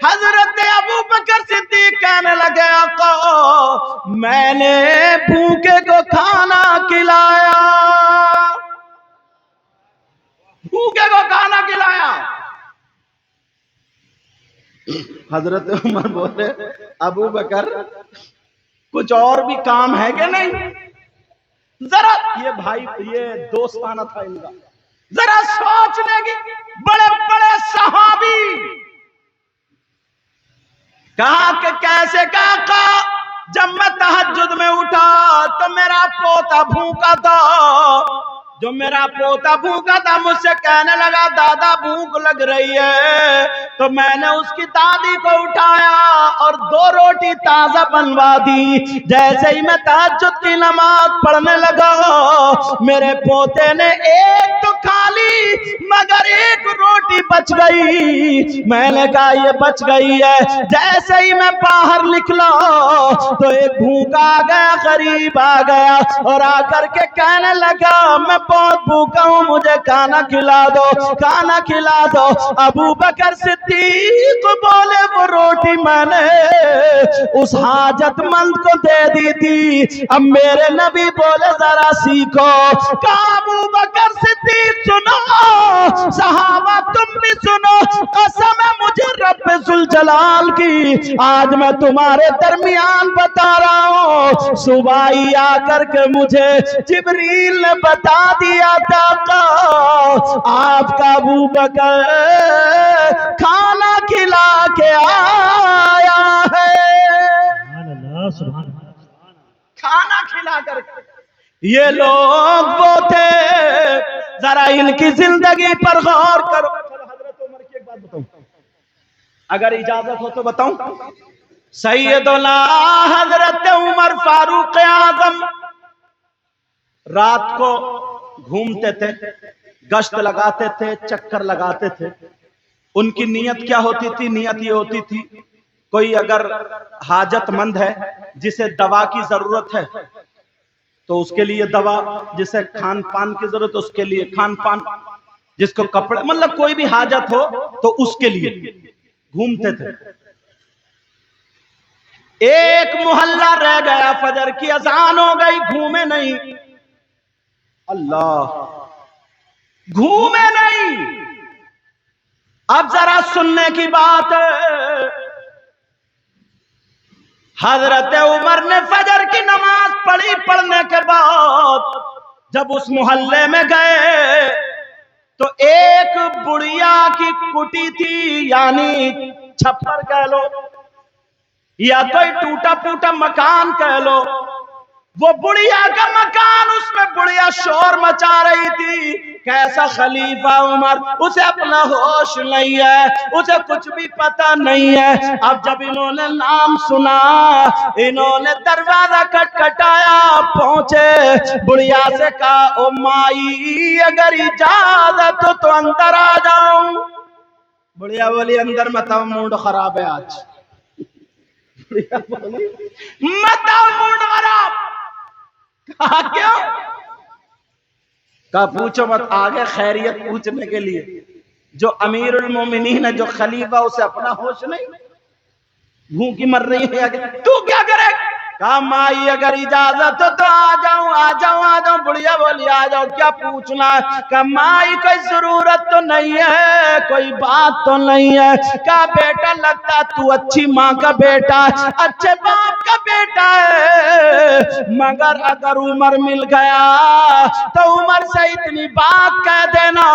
S1: حضرت ابو بکر صدیق کہنے لگے آقا میں نے بھوکے کو کھانا کھلایا، بھوکے کو کھانا کھلایا. حضرت عمر بولے ابو بکر کچھ اور بھی کام ہے کہ نہیں؟ ذرا یہ بھائی یہ دوستانہ تھا ان کا، ذرا سوچنے کی. بڑے بڑے صحابی کہا کہ کیسے کہا جب میں تہجد میں اٹھا تو میرا پوتا بھوکا تھا، جو میرا پوتا بھوکا تھا مجھ سے کہنے لگا دادا بھوک لگ رہی ہے، تو میں نے اس کی دادی کو اٹھایا اور 2 روٹی تازہ بنوا دی. جیسے ہی میں تہجد کی نماز پڑھنے لگا میرے پوتے نے ایک تو کھا لی مگر ایک روٹی بچ گئی. میں نے کہا یہ بچ گئی ہے. جیسے ہی میں باہر نکلا تو ایک بھوکا آ گیا، غریب آ گیا اور آ کر کے کہنے لگا میں بہت بھوکا ہوں مجھے کھانا کھلا دو، کھانا کھلا دو. ابو بکر صدیق بولے وہ روٹی میں نے اس حاجت مند کو دے دی تھی. اب میرے نبی بولے ذرا سیکھو. کہا ابو بکر صدیق سنو، صحابہ تم بھی سنو، قسم ہے مجھے رب ذوالجلال کی آج میں تمہارے درمیان بتا رہا ہوں. صبح ہی آ کر کے مجھے جبریل نے بتا دیا تھا آپ کا ابو بکر کھانا کھلا کے آیا ہے.
S2: سبحان اللہ سبحان اللہ.
S1: کھانا کھلا کر یہ لوگ وہ تھے. ذرا ان کی زندگی پر غور کرو. چلو حضرت عمر کی ایک بات بتاؤں اگر اجازت ہو تو بتاؤں. سیدنا حضرت عمر فاروق اعظم رات کو گھومتے تھے، گشت لگاتے تھے، چکر لگاتے تھے. ان کی نیت کیا ہوتی تھی؟ نیت یہ ہوتی تھی کوئی اگر حاجت مند ہے جسے دوا کی ضرورت ہے تو اس کے لیے دوا، جسے کھان پان کی ضرورت اس کے لیے کھان پان، جس کو کپڑے مطلب کوئی بھی حاجت ہو تو اس کے لیے گھومتے تھے. ایک محلہ رہ گیا، فجر کی اذان ہو گئی، گھومے نہیں. اللہ گھومے نہیں. اب ذرا سننے کی بات، حضرت عمر نے فجر کی نماز پڑھی. پڑھنے کے بعد جب اس محلے میں گئے تو ایک بڑھیا کی کٹی تھی، یعنی چھپر کہہ لو یا کوئی ٹوٹا پھوٹا مکان کہہ لو. وہ بڑھیا کا مکان، اس میں بڑھیا شور مچا رہی تھی. کیسا خلیفہ عمر، اسے اپنا ہوش نہیں ہے، اسے کچھ بھی پتہ نہیں ہے. اب جب انہوں نے نام سنا انہوں نے دروازہ کھٹکھٹایا، پہنچے بڑھیا سے کہا او مائی اگر اجازت ہو تو اندر آ جاؤں. بڑھیا بولی اندر مت آؤ، موڈ خراب ہے آج. بڑھیا بولی مت آؤ موڈ خراب. کہا کیوں؟ کہا پوچھو مت. آگے خیریت پوچھنے کے لیے جو امیر المومنین ہے، جو خلیفہ، اسے اپنا ہوش نہیں، بھوکی مر رہی ہے. تو کیا کرے؟ کہا مائی اگر اجازت ہو تو آ جاؤں آ جاؤں آ جاؤں. بڑھیا بولی آ جاؤ کیا پوچھنا ہے. کہا مائی کوئی ضرورت تو نہیں ہے, کوئی بات تو نہیں ہے. کہا بیٹا لگتا تو اچھی ماں کا بیٹا ہے, اچھے باپ کا بیٹا ہے, مگر اگر عمر مل گیا تو عمر سے اتنی بات کہہ دینا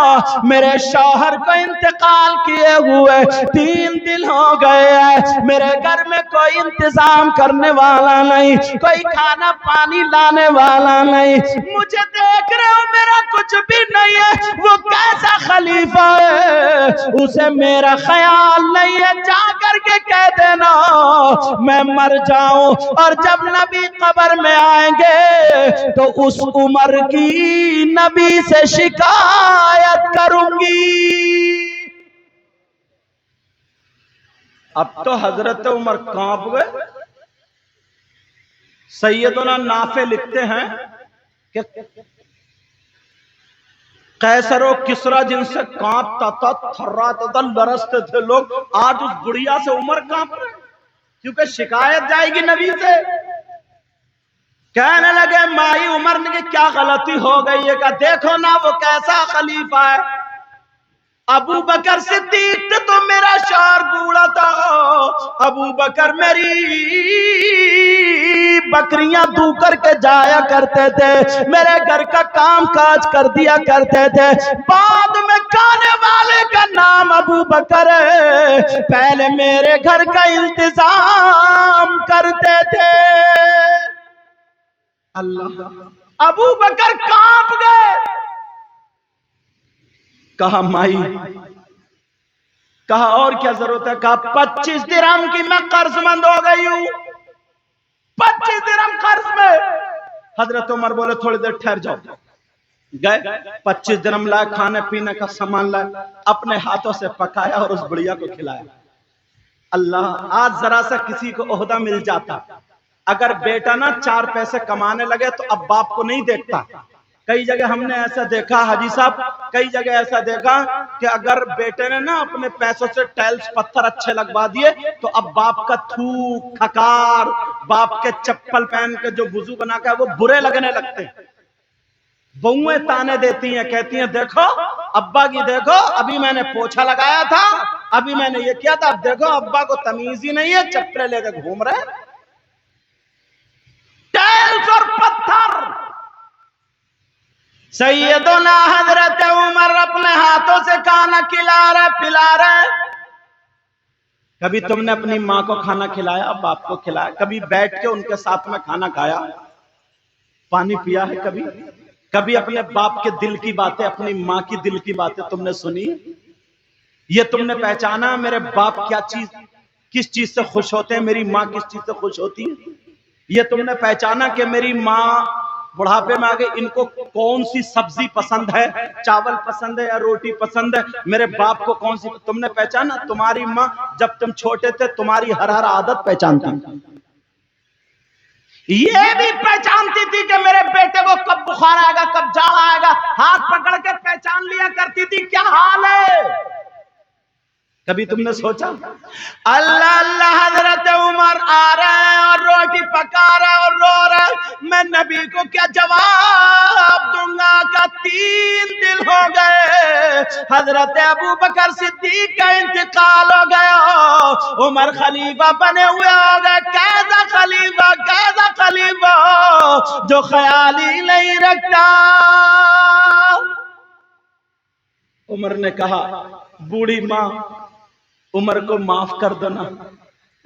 S1: میرے شوہر کو انتقال کیے ہوئے 3 دن ہو گئے ہیں, میرے گھر میں کوئی انتظام کرنے والا نہیں, کوئی کھانا پانی لانے والا نہیں, مجھے دیکھ رہے ہو میرا کچھ بھی نہیں ہے, وہ کیسا خلیفہ ہے اسے میرا خیال نہیں ہے, جا کر کے کہہ دینا میں مر جاؤں, اور جب نبی قبر میں آئیں گے تو اس عمر کی نبی سے شکایت کروں گی. اب تو حضرت عمر کانپ گئے. سیدنا نافع لکھتے ہیں کہ قیصر و کسرا جن سے کانپتا تھا, تھراتا تھا, لرزتے تھے لوگ, آج اس بڑھیا سے عمر کانپ رہے کیونکہ شکایت جائے گی نبی سے. کہنے لگے مائی عمر نے کہ کیا غلطی ہو گئی ہے, کہ دیکھو نا وہ کیسا خلیفہ ہے. ابو بکر صدیق تو میرا شوہر بوڑھا تھا, ابو بکر میری بکریاں دو کر کے جایا کرتے تھے, میرے گھر کا کام کاج کر دیا کرتے تھے, بعد میں کھانے والے کا نام ابو بکر ہے, پہلے میرے گھر کا انتظام کرتے تھے. اللہ, ابو بکر کانپ گئے. کہا مائی, کہا اور کیا ضرورت ہے, کہا 25 درہم کی میں قرض مند ہو گئی ہوں, 25 درہم قرض میں. حضرت عمر بولے تھوڑی دیر ٹھہر جاؤ. گئے 25 درہم لائے, کھانے پینے کا سامان لائے, اپنے ہاتھوں سے پکایا اور اس بڑھیا کو کھلایا. اللہ, آج ذرا سا کسی کو عہدہ مل جاتا, اگر بیٹا نا 4 پیسے کمانے لگے تو اب باپ کو نہیں دیکھتا. کئی جگہ ہم نے ایسا دیکھا حاجی صاحب, کئی جگہ ایسا دیکھا کہ اگر بیٹے نے نا اپنے پیسوں سے ٹائلز پتھر اچھے لگوا دیے تو اب باپ کا تھوک کھکار, باپ کے چپل پہن کے جو وضو بنا کے وہ برے لگنے لگتے ہیں. بہویں تانے دیتی ہیں, کہتی ہیں دیکھو ابا کی, دیکھو ابھی میں نے پوچھا لگایا تھا, ابھی میں نے یہ کیا تھا, اب دیکھو ابا کو تمیز ہی نہیں ہے, چپلے لے کے گھوم رہے ٹائلز اور پتھر. سیدنا حضرت عمر اپنے ہاتھوں سے کھانا کھلا رہے پلا رہے. کبھی تم نے اپنی ماں کو کھانا کھلایا, باپ کو کھلایا, کبھی بیٹھ کے ان کے ساتھ میں کھانا کھایا, پانی پیا ہے کبھی, کبھی اپنے باپ کے دل کی باتیں, اپنی ماں کی دل کی باتیں تم نے سنی؟ یہ تم نے پہچانا میرے باپ کیا چیز, کس چیز سے خوش ہوتے ہیں, میری ماں کس چیز سے خوش ہوتی ہے؟ یہ تم نے پہچانا کہ میری ماں بڑھاپے میں آگے ان کو کون سی سبزی پسند ہے, چاول پسند ہے یا روٹی پسند ہے, میرے باپ کو کون سی. تم نے پہچانا تمہاری ماں جب تم چھوٹے تھے تمہاری ہر عادت پہچانتی, یہ بھی پہچانتی تھی کہ میرے بیٹے کو کب بخار آئے گا, کب جاڑ آئے گا, ہاتھ پکڑ کے پہچان لیا کرتی تھی کیا حال ہے. کبھی تم نے سوچا؟ اللہ اللہ, حضرت عمر آ رہے ہیں اور روٹی پکا رہے اور رو رہے, میں نبی کو کیا جواب دوں گا, کہ 3 دن ہو گئے حضرت ابو بکر صدیق کا انتقال ہو گیا, عمر خلیفہ بنے ہوئے ہو گئے. کیسا خلیفہ, کیسا خلیفہ جو خیال ہی نہیں رکھتا. عمر نے کہا بوڑھی ماں عمر کو معاف کر دو نا,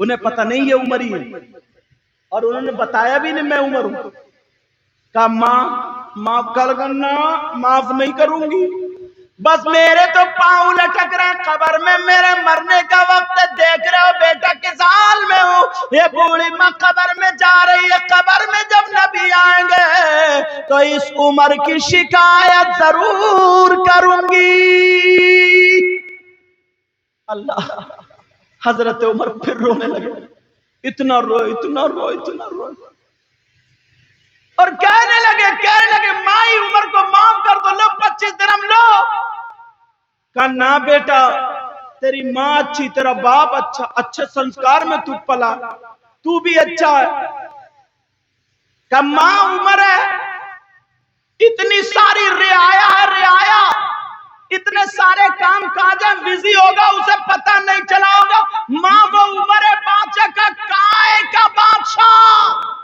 S1: انہیں پتہ نہیں یہ عمر ہی ہے, اور انہوں نے بتایا بھی نہیں میں عمر ہوں. کہا ماں معاف کر کرنا, معاف نہیں کروں گی, بس میرے تو پاؤں لٹک رہے قبر میں, میرے مرنے کا وقت دیکھ رہے ہو بیٹا کس حال میں ہوں. یہ بوڑھی ماں قبر میں جا رہی ہے, قبر میں جب نبی آئیں گے تو اس عمر کی شکایت ضرور کروں گی. اللہ, حضرت عمر پھر رونے لگے, اتنا روئے اتنا روئے اتنا روئے, اور کہنے لگے مائی عمر کو معاف کر دو, لو 25 درہم لو. کہا نا بیٹا, تیری ماں اچھی, تیرا باپ اچھا, اچھے سنسکار میں تو پلا, تو بھی اچھا ہے, کہ ماں عمر ہے، اتنی ساری رعایا ہے، رعایا اتنے سارے کام کاج ہیں، بزی ہوگا اسے پتہ نہیں چلا ہوگا، ماں وہ عمر بادشاہ کا کائے کا بادشاہ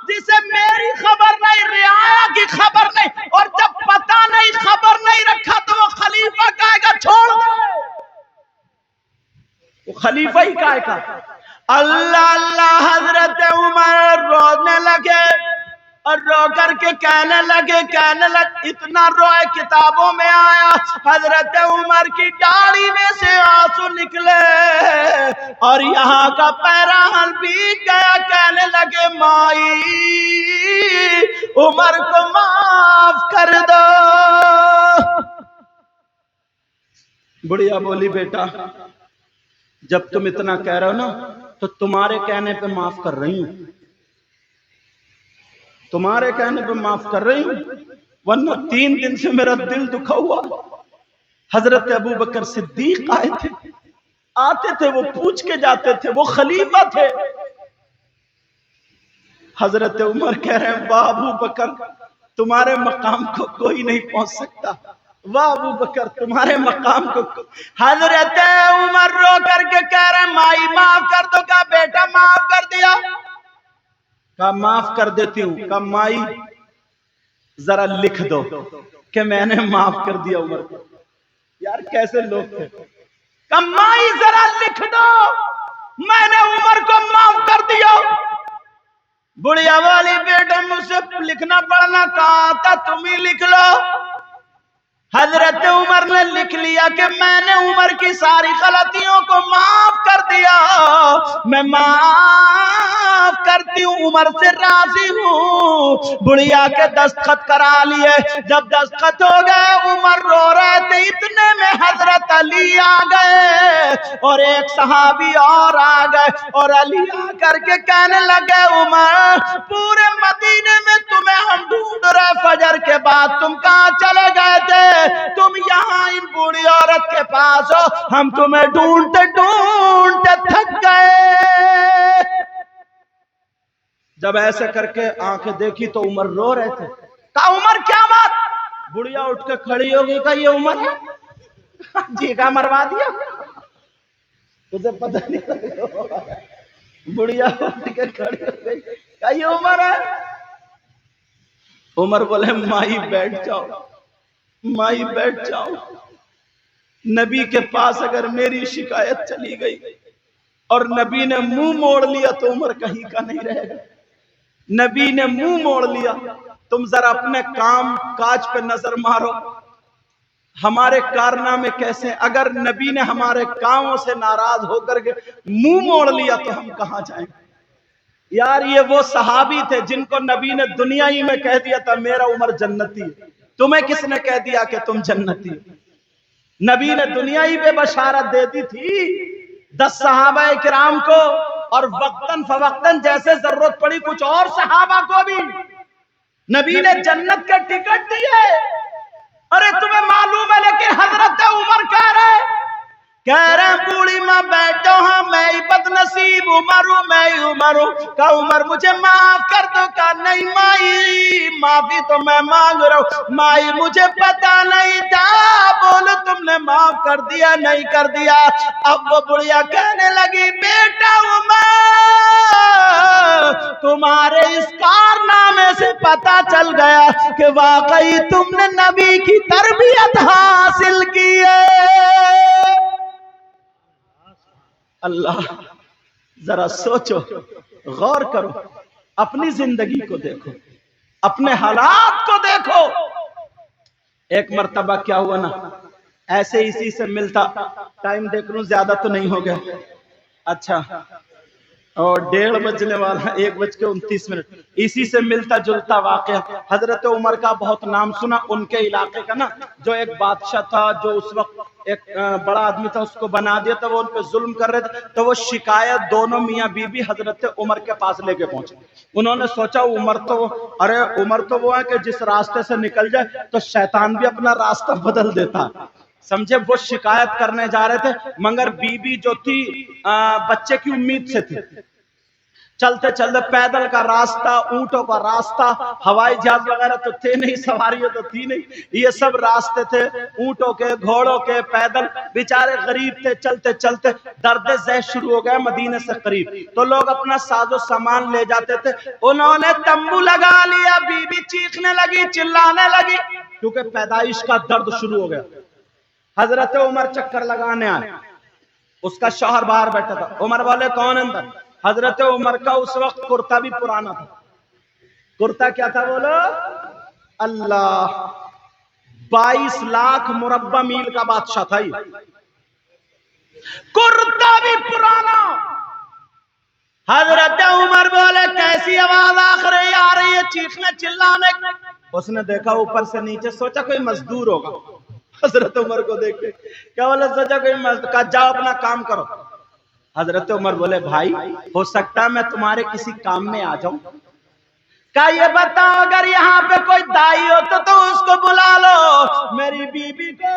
S1: جسے میری خبر نہیں، رعایا کی خبر نہیں، اور جب پتہ نہیں خبر نہیں رکھا تو وہ خلیفہ کہے گا چھوڑ دے، وہ خلیفہ ہی کہے گا۔ اللہ اللہ حضرت عمر رونے لگے اور رو کر کے کہنے لگے اتنا روئے کتابوں میں آیا حضرت عمر کی داڑھی میں سے آنسو نکلے اور یہاں کا پیراہن بھیگ گیا، کہنے لگے مائی عمر کو معاف کر دو۔ بڑھیا بولی بیٹا جب تم اتنا کہہ رہے ہو نا تو تمہارے کہنے پہ معاف کر رہی ہوں، تمہارے کہنے پہ معاف کر رہی ہوں، ورنہ 3 دن سے میرا دل دکھا ہوا۔ حضرت ابو بکر صدیق آئے تھے، آتے تھے وہ پوچھ کے جاتے تھے، وہ خلیفہ تھے۔ حضرت عمر کہہ رہے ہیں واہ ابو بکر تمہارے مقام کو کوئی نہیں پہنچ سکتا، واہ ابو بکر تمہارے مقام کو حضرت عمر رو کر کے کہہ رہے ہیں مائی معاف کر دو، کہا بیٹا معاف کر دیا، کہا معاف کر دیتی ہوں، کہا مائی ذرا لکھ دو کہ میں نے معاف کر دیا عمر کو۔ یار کیسے لوگ تھے، کہا مائی ذرا لکھ دو میں نے عمر کو معاف کر دیا۔ بڑھیا والی بیٹا مجھ سے لکھنا پڑھنا کہا آتا، تم ہی لکھ لو۔ حضرت عمر نے لکھ لیا کہ میں نے عمر کی ساری غلطیوں کو معاف کر دیا، میں معاف کرتی ہوں، عمر سے راضی ہوں۔ بڑھیا کے دستخط کرا لیے، جب دستخط ہو گئے عمر رو رہے تھے، اتنے میں حضرت علی آ گئے اور ایک صحابی اور آ گئے اور علی آ کر کے کہنے لگے عمر پورے مدینے میں تمہیں ہم ڈھونڈ رہے، فجر کے بعد تم کہاں چلے گئے تھے، تم یہاں ان بوڑھی عورت کے پاس ہو، ہم تمہیں ڈھونڈتے ڈھونڈتے تھک گئے۔ جب ایسے کر کے آنکھیں دیکھی تو عمر رو رہے تھے، کہا عمر کیا بات، بڑھیا اٹھ کے کھڑی ہوگی، کہا یہ عمر ہے جی کا مروا دیا، تجھے پتہ نہیں لگا، بڑھیا اٹھ کے کھڑی ہو گئی، کہا یہ عمر ہے۔ عمر بولے مائی بیٹھ جاؤ، مائی بیٹھ جاؤ، نبی کے پاس اگر میری شکایت چلی گئی اور نبی نے منہ موڑ لیا تو عمر کہیں کا نہیں رہے گا، نبی نے منہ موڑ لیا۔ تم ذرا اپنے کام کاج پہ نظر مارو، ہمارے کارنامے کیسے، اگر نبی نے ہمارے کاموں سے ناراض ہو کر کے منہ موڑ لیا تو ہم کہاں جائیں گے۔ یار یہ وہ صحابی تھے جن کو نبی نے دنیا ہی میں کہہ دیا تھا میرا عمر جنتی ہے، تمہیں کس نے کہہ دیا کہ تم جنتی ہو؟ نبی نے دنیا ہی پہ بشارت دے دی تھی 10 صحابہ کرام کو، اور وقتاً فوقتاً جیسے ضرورت پڑی کچھ اور صحابہ کو بھی نبی نے جنت کے ٹکٹ دیے۔ ارے تمہیں معلوم ہے لیکن حضرت عمر کہہ رہے بوڑھی ماں بیٹھو ہاں میں ہی بد نصیب عمر ہوں، میں ہی عمر ہوں، کہا عمر مجھے معاف کر دو، کہا نہیں مائی معافی تو میں مانگ رہا ہوں، مائی مجھے پتا نہیں تھا، بولو تم نے معاف کر دیا نہیں کر دیا۔ اب وہ بڑھیا کہنے لگی بیٹا عمر تمہارے اس کارنامے سے پتا چل گیا کہ واقعی تم نے نبی کی تربیت حاصل کی ہے۔ اللہ ذرا سوچو، غور کرو، اپنی زندگی کو دیکھو، اپنے حالات کو دیکھو۔ ایک مرتبہ کیا ہوا نا، ایسے اسی سے ملتا، ٹائم دیکھ لوں زیادہ تو نہیں ہو گیا، اچھا اور 1:30 بجنے والا، 1:29، اسی سے ملتا جلتا واقعہ۔ حضرت عمر کا بہت نام سنا، ان کے علاقے کا نا، جو ایک بادشاہ تھا جو اس وقت ایک بڑا آدمی تھا، اس کو بنا دیا تھا، وہ ان پہ ظلم کر رہے تھے، تو وہ شکایت دونوں میاں بیوی حضرت عمر کے پاس لے کے پہنچے۔ انہوں نے سوچا عمر تو وہ ہے کہ جس راستے سے نکل جائے تو شیطان بھی اپنا راستہ بدل دیتا، سمجھے، وہ شکایت کرنے جا رہے تھے، مگر بیوی جو تھی بچے کی امید سے تھی، چلتے چلتے پیدل کا راستہ، اونٹوں کا راستہ، ہوائی جہاز وغیرہ تو تھے نہیں، سواریاں تو تھی نہیں، یہ سب راستے تھے اونٹوں کے، گھوڑوں کے، پیدل، بیچارے غریب تھے۔ چلتے چلتے درد ذہ شروع ہو گیا مدینے سے قریب، تو لوگ اپنا ساز و سامان لے جاتے تھے، انہوں نے تمبو لگا لیا، بی بی چیخنے لگی، چلانے لگی، کیونکہ پیدائش کا درد شروع ہو گیا۔ حضرت عمر چکر لگانے آئے، اس کا شوہر باہر بیٹھا تھا، عمر بولے کون اندر؟ حضرت عمر کا اس وقت کرتا بھی پرانا تھا۔ کرتا کیا تھا بولو؟ اللہ، 22 لاکھ مربع میل کا بادشاہ تھا یہ، کرتا بھی پرانا۔ حضرت عمر بولے کیسی آواز آخری آ رہی ہے چیخنے چلانے؟ اس نے دیکھا اوپر سے نیچے، سوچا کوئی مزدور ہوگا۔ حضرت عمر کو دیکھ کے کیا بولے؟ سوچا کوئی مزدور، کہا جاؤ اپنا کام کرو۔ حضرت عمر بولے بھائی ہو سکتا ہے میں تمہارے کسی کام میں آ جاؤں؟ کہا یہ بتاؤ اگر یہاں پہ کوئی دائی ہو تو اس کو بلا لو، میری بیوی کو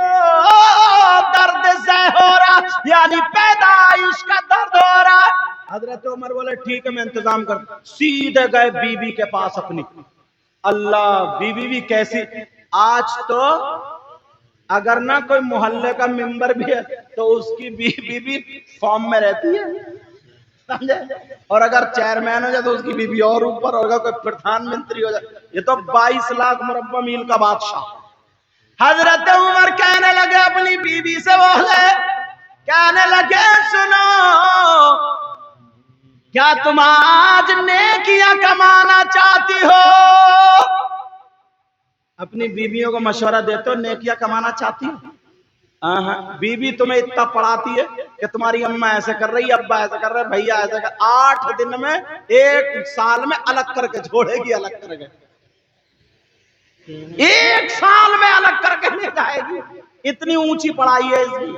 S1: درد ذہ ہو رہا، یعنی پیدائش کا درد ہو رہا۔ حضرت عمر بولے ٹھیک ہے میں انتظام کرتا۔ سیدھے گئے بیوی کے پاس اپنی، اللہ بیوی بھی کیسی، آج تو اگر نہ کوئی محلے کا ممبر بھی ہے تو اس کی بیوی بھی فارم میں رہتی ہے، سمجھے؟ اور اگر چیئرمین ہو جائے تو اس کی بیوی اور اوپر، اور اگر کوئی پردھان منتری ہو جائے، یہ تو 22 لاکھ مربع میل کا بادشاہ۔ حضرت عمر کہنے لگے اپنی بیوی سے، بولے کہنے لگے سنو، کیا تم آج نیکیاں کمانا چاہتی ہو؟ اپنی بیویوں کو مشورہ دیتے ہو نیکیاں کمانا چاہتی ہو؟ بیوی تمہیں اتنا پڑھاتی ہے کہ تمہاری اماں ایسے کر رہی، ابا ایسے کر رہے، بھیا ایسے کر، 8 دن میں 1 سال میں الگ کر کے چھوڑے گی، الگ کر کے 1 سال میں الگ کر کے لے جائے گی، اتنی اونچی پڑھائی ہے اس کی،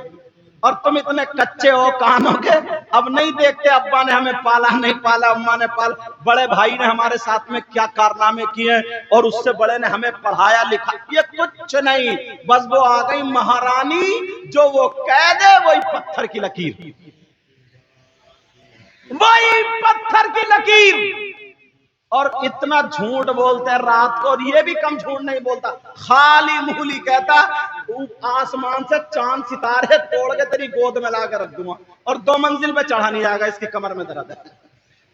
S1: اور تم اتنے کچے ہو کانوں کے، اب نہیں دیکھتے ابا نے ہمیں پالا نہیں پالا، اماں نے پالا، بڑے بھائی نے ہمارے ساتھ میں کیا کارنامے کیے اور اس سے بڑے نے ہمیں پڑھایا لکھا، یہ کچھ نہیں، بس وہ آ گئی مہارانی، جو وہ کہہ دے وہی پتھر کی لکیر، وہی پتھر کی لکیر۔ اور اتنا جھوٹ بولتے ہیں رات کو، اور یہ بھی کم جھوٹ نہیں بولتا، خالی مولی کہتا آسمان سے چاند ستارے توڑ کے تیری گود میں لا کے رکھ دوں گا، اور 2 منزل پہ چڑھا نہیں جائے گا، اس کی کمر میں درد ہے،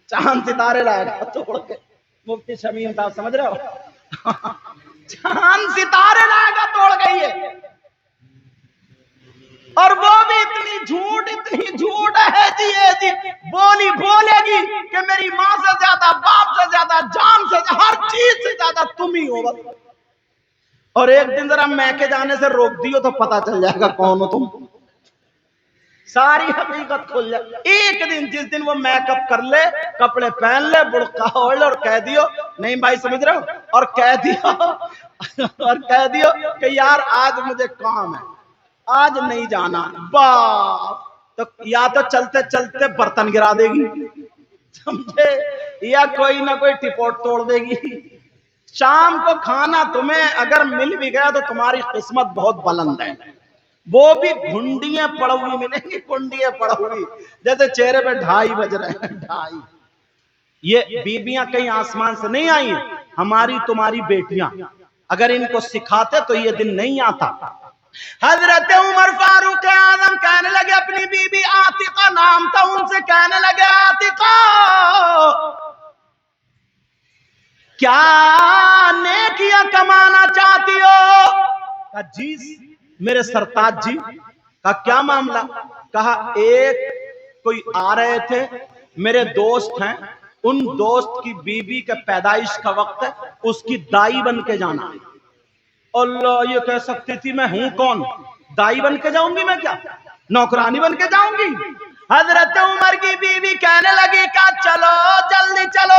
S1: چاند ستارے لائے گا توڑ کے۔ مفتی شمیم صاحب سمجھ رہے ہو؟ چاند ستارے لائے گا توڑ گئی ہے، اور وہ بھی اتنی جھوٹ ہے جی بولے گی کہ میری ماں سے زیادہ، باپ سے زیادہ، جان سے زیادہ، ہر چیز سے زیادہ تم ہی ہو بس۔ اور ایک دن ذرا میکے جانے سے روک دیو تو پتا چل جائے گا کون ہو تم، ساری حقیقت کھل جائے۔ ایک دن جس دن وہ میک اپ کر لے، کپڑے پہن لے، برقع اوڑھ لے، اور کہہ دیو نہیں بھائی سمجھ رہے ہو، اور کہہ دیو کہ یار آج مجھے کام ہے، آج نہیں جانا، باپ تو یا تو چلتے چلتے برتن گرا دے گی، سمجھے، یا کوئی نہ کوئی ٹپوٹ توڑ دے گی۔ شام کو کھانا تمہیں اگر مل بھی گیا تو تمہاری قسمت بہت بلند ہے، وہ بھی گھنڈیاں پڑوی ملیں گی، گھنڈیاں پڑوی، جیسے چہرے پہ 2:30 بج رہے ہیں، 2:30۔ یہ بیویاں کہیں آسمان سے نہیں آئی ہیں، ہماری تمہاری بیٹیاں، اگر ان کو سکھاتے تو یہ دن نہیں آتا۔ حضرت عمر فاروق اعظم کہنے لگے، اپنی بی بی عاتقہ نام تھا، ان سے کہنے لگے عاتقہ کیا نیکیاں کمانا چاہتی ہو؟ کہا جی میرے سرتاج جی۔ کہا کیا معاملہ؟ کہا ایک کوئی آ رہے تھے، میرے دوست ہیں، ان دوست کی بیوی کے پیدائش کا وقت ہے، اس کی دائی بن کے جانا ہے۔ اللہ، یہ کہہ سکتی تھی میں ہوں کون، دائی بن کے جاؤں گی میں، کیا نوکرانی بن کے جاؤں گی؟ حضرت عمر کی بیوی کہنے لگی کہ چلو جلدی چلو،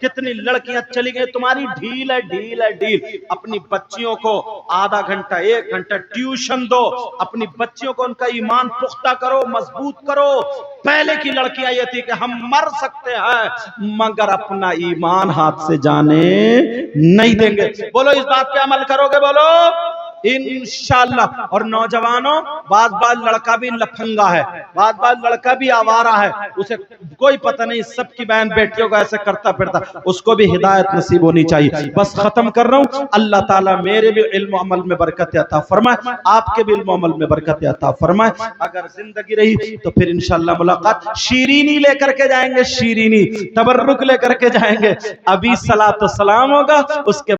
S1: کتنی لڑکیاں چلی گئی, تمہاری ڈھیل ہے ڈھیل ہے ڈھیل. اپنی بچیوں کو آدھا گھنٹہ 1 گھنٹہ ٹیوشن دو, اپنی بچیوں کو ان کا ایمان پختہ کرو, مضبوط کرو. پہلے کی لڑکیاں یہ تھی کہ ہم مر سکتے ہیں مگر اپنا ایمان ہاتھ سے جانے نہیں دیں گے. بولو اس بات پہ عمل کرو گے؟ بولو انشاءاللہ. اور نوجوانوں, بعض لڑکا بھی لفنگا ہے, بعض لڑکا بھی آوارہ ہے, اسے کوئی پتہ نہیں سب کی بہن بیٹیوں کا ایسے کرتا پھرتا, اس کو بھی ہدایت نصیب ہونی چاہیے. بس ختم کر رہا ہوں. اللہ تعالیٰ میرے بھی علم و عمل میں برکت عطا فرمائے, آپ کے بھی علم و عمل میں برکت عطا فرمائے. اگر زندگی رہی تو پھر انشاءاللہ ملاقات. شیرینی لے کر کے جائیں گے, شیرینی تبرک لے کر کے جائیں گے. ابھی صلاۃ و سلام ہوگا, اس کے